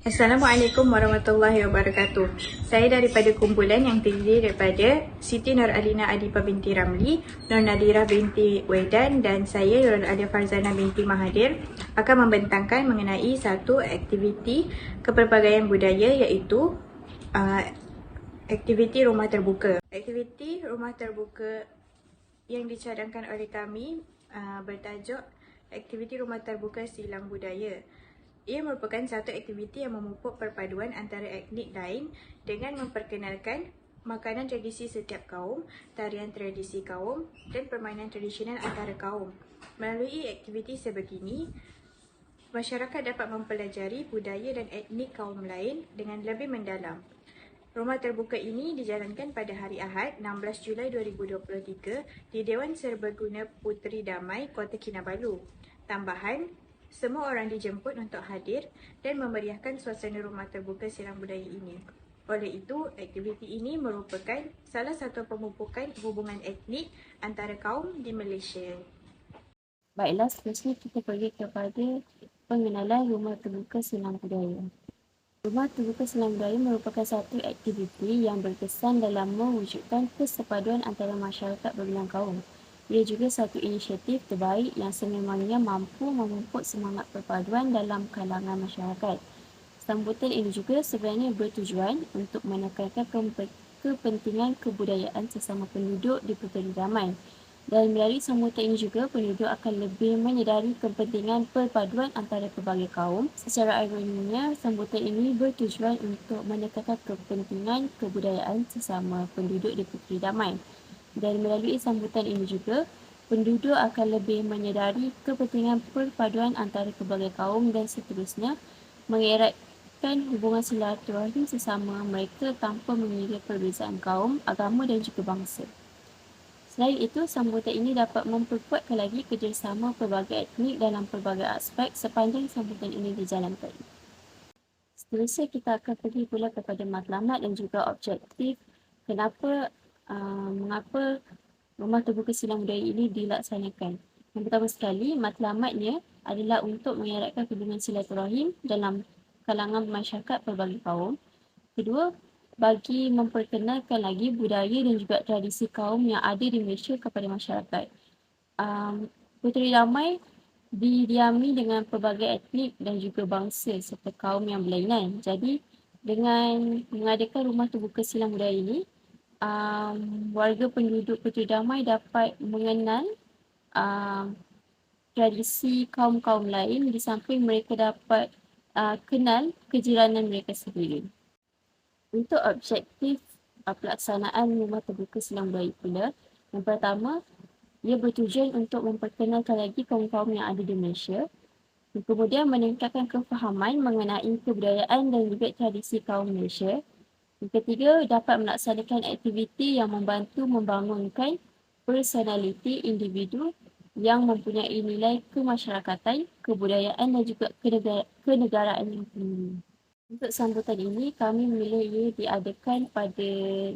Assalamualaikum warahmatullahi wabarakatuh. Saya daripada kumpulan yang terdiri daripada Siti Nur Alina Adipa binti Ramli, Nur Nadira binti Wedan dan saya Nur Alia Farzana binti Mahathir akan membentangkan mengenai satu aktiviti kepelbagaian budaya iaitu aktiviti rumah terbuka. Aktiviti rumah terbuka yang dicadangkan oleh kami bertajuk Aktiviti Rumah Terbuka Silang Budaya. Ia merupakan satu aktiviti yang memupuk perpaduan antara etnik lain dengan memperkenalkan makanan tradisi setiap kaum, tarian tradisi kaum dan permainan tradisional antara kaum. Melalui aktiviti sebegini, masyarakat dapat mempelajari budaya dan etnik kaum lain dengan lebih mendalam. Rumah terbuka ini dijalankan pada hari Ahad 16 Julai 2023 di Dewan Serbaguna Puteri Damai, Kota Kinabalu. Tambahan, semua orang dijemput untuk hadir dan memeriahkan suasana rumah terbuka silang budaya ini. Oleh itu, aktiviti ini merupakan salah satu pemupukan hubungan etnik antara kaum di Malaysia. Baiklah, seterusnya kita pergi kepada pengenalan rumah terbuka silang budaya. Rumah terbuka silang budaya merupakan satu aktiviti yang berkesan dalam mewujudkan persepaduan antara masyarakat berbilang kaum. Ia juga satu inisiatif terbaik yang sememangnya mampu memupuk semangat perpaduan dalam kalangan masyarakat. Sambutan ini juga sebenarnya bertujuan untuk menekankan kepentingan kebudayaan sesama penduduk di Puteri Damai. Dan melalui sambutan ini juga, penduduk akan lebih menyedari kepentingan perpaduan antara pelbagai kaum. Secara ironinya, sambutan ini bertujuan untuk menekankan kepentingan kebudayaan sesama penduduk di Puteri Damai. Dan melalui sambutan ini juga, penduduk akan lebih menyedari kepentingan perpaduan antara pelbagai kaum dan seterusnya, mengeratkan hubungan silaturahim sesama mereka tanpa mengira perbezaan kaum, agama dan juga bangsa. Selain itu, sambutan ini dapat memperkuatkan lagi kerjasama pelbagai etnik dalam pelbagai aspek sepanjang sambutan ini dijalankan. Seterusnya kita akan pergi pula kepada matlamat dan juga objektif mengapa rumah terbuka silang budaya ini dilaksanakan. Yang pertama sekali, matlamatnya adalah untuk mengeratkan hubungan silaturahim dalam kalangan masyarakat pelbagai kaum. Kedua, bagi memperkenalkan lagi budaya dan juga tradisi kaum yang ada di Malaysia kepada masyarakat. Puteri Damai didiami dengan pelbagai etnik dan juga bangsa serta kaum yang berlainan. Jadi, dengan mengadakan rumah terbuka silang budaya ini, warga penduduk Puteri Damai dapat mengenal tradisi kaum-kaum lain di samping mereka dapat kenal kejiranan mereka sendiri. Untuk objektif pelaksanaan rumah terbuka silang budaya pula, yang pertama, ia bertujuan untuk memperkenalkan lagi kaum-kaum yang ada di Malaysia, dan kemudian meningkatkan kefahaman mengenai kebudayaan dan juga tradisi kaum Malaysia. Yang ketiga, dapat melaksanakan aktiviti yang membantu membangunkan personaliti individu yang mempunyai nilai kemasyarakatan, kebudayaan dan juga kenegaraan yang tinggi. Untuk sambutan ini, kami memilih ia diadakan pada 16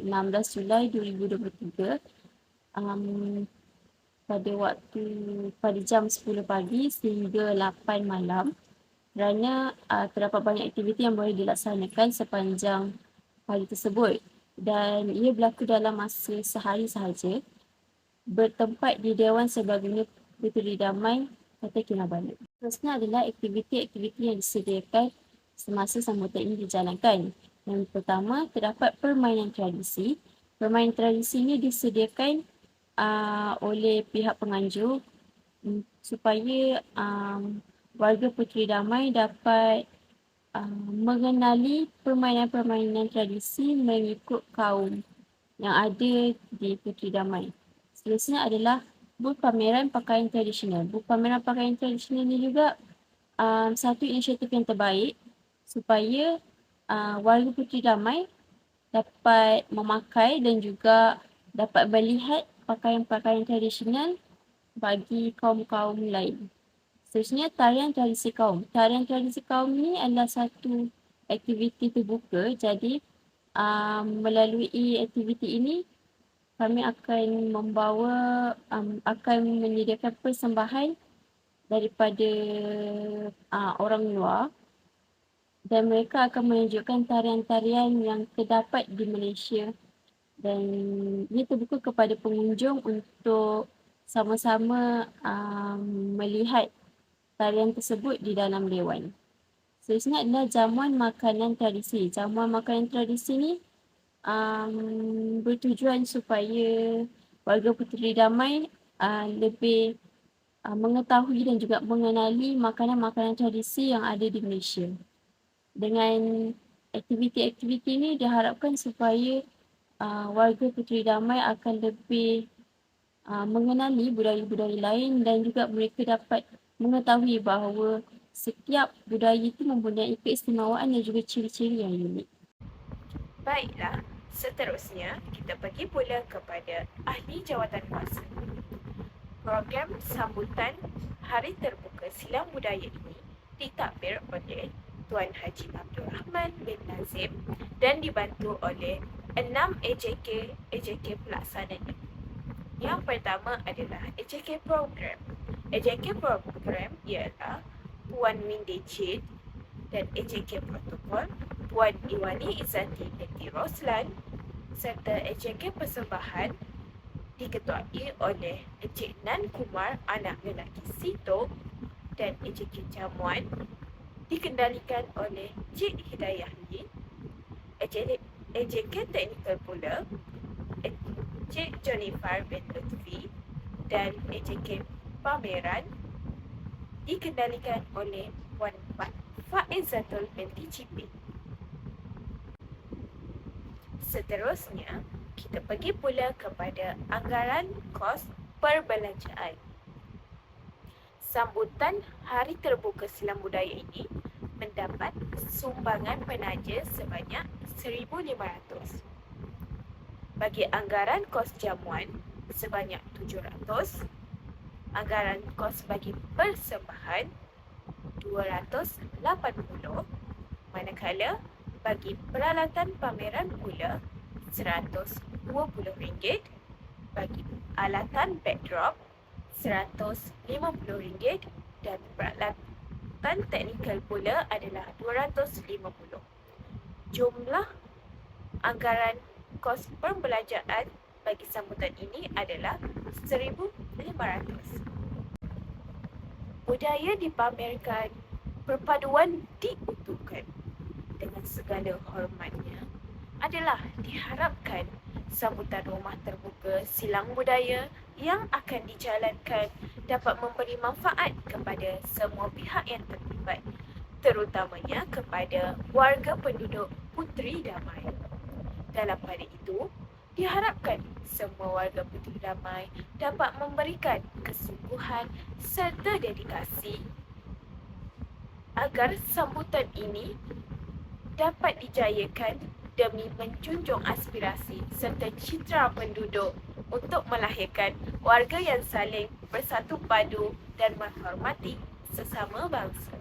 Julai 2023 pada jam 10 pagi sehingga 8 malam kerana terdapat banyak aktiviti yang boleh dilaksanakan sepanjang hari tersebut dan ia berlaku dalam masa sehari sahaja, bertempat di Dewan Serbaguna Puteri Damai, Kota Kinabalu. Seterusnya adalah aktiviti-aktiviti yang disediakan semasa sambutan ini dijalankan. Yang pertama, terdapat permainan tradisi. Permainan tradisi ini disediakan oleh pihak penganjur supaya warga Puteri Damai dapat mengenali permainan-permainan tradisi mengikut kaum yang ada di Puteri Damai. Seterusnya adalah booth pameran pakaian tradisional. Booth pameran pakaian tradisional ini juga satu inisiatif yang terbaik supaya warga Puteri Damai dapat memakai dan juga dapat melihat pakaian-pakaian tradisional bagi kaum-kaum lain. Seterusnya, tarian tradisi kaum. Tarian tradisi kaum ini adalah satu aktiviti terbuka. Jadi, melalui aktiviti ini, kami akan akan menyediakan persembahan daripada orang luar dan mereka akan menunjukkan tarian-tarian yang terdapat di Malaysia, dan ia terbuka kepada pengunjung untuk sama-sama melihat tarian tersebut di dalam dewan. Seterusnya adalah jamuan makanan tradisi. Jamuan makanan tradisi ni bertujuan supaya warga Puteri Damai lebih mengetahui dan juga mengenali makanan-makanan tradisi yang ada di Malaysia. Dengan aktiviti-aktiviti ini diharapkan supaya warga Puteri Damai akan lebih mengenali budaya-budaya lain dan juga mereka dapat mengetahui bahawa setiap budaya itu mempunyai keistimewaan dan juga ciri-ciri yang unik. Baiklah, seterusnya kita pergi pula kepada ahli jawatan kuasa. Program sambutan Hari Terbuka Silang Budaya ini ditadbir oleh Tuan Haji Abdul Rahman bin Nazim dan dibantu oleh 6 AJK pelaksananya. Yang pertama adalah AJK Program. AJK Program ialah Puan Mindy Chin dan AJK Protokol Puan Iwani Izzati binti Roslan serta AJK Persembahan diketuai oleh Encik Nan Kumar anak lelaki Sito dan AJK Jamuan dikendalikan oleh Cik Hidayah Lee. AJK Teknikal pula Cik Jonifar bin Lutfi dan AJK Pameran dikendalikan oleh Puan Faizatul binti Cipin. Seterusnya, kita pergi pula kepada anggaran kos perbelanjaan. Sambutan Hari Terbuka Silang Budaya ini mendapat sumbangan penaja sebanyak 1,500. Bagi anggaran kos jamuan sebanyak 700, anggaran kos bagi persembahan 280, manakala bagi peralatan pameran pula RM120, bagi alatan backdrop RM150 dan peralatan teknikal pula adalah RM250. Jumlah anggaran kos perbelanjaan bagi sambutan ini adalah RM1,500. Budaya dipamerkan, perpaduan diutuhkan. Dengan segala hormatnya adalah diharapkan sambutan rumah terbuka silang budaya yang akan dijalankan dapat memberi manfaat kepada semua pihak yang terlibat, terutamanya kepada warga penduduk Puteri Damai. Dalam pada itu, diharapkan semua warga Puteri Damai dapat memberikan kesungguhan serta dedikasi agar sambutan ini dapat dijayakan demi menjunjung aspirasi serta citra penduduk untuk melahirkan warga yang saling bersatu padu dan menghormati sesama bangsa.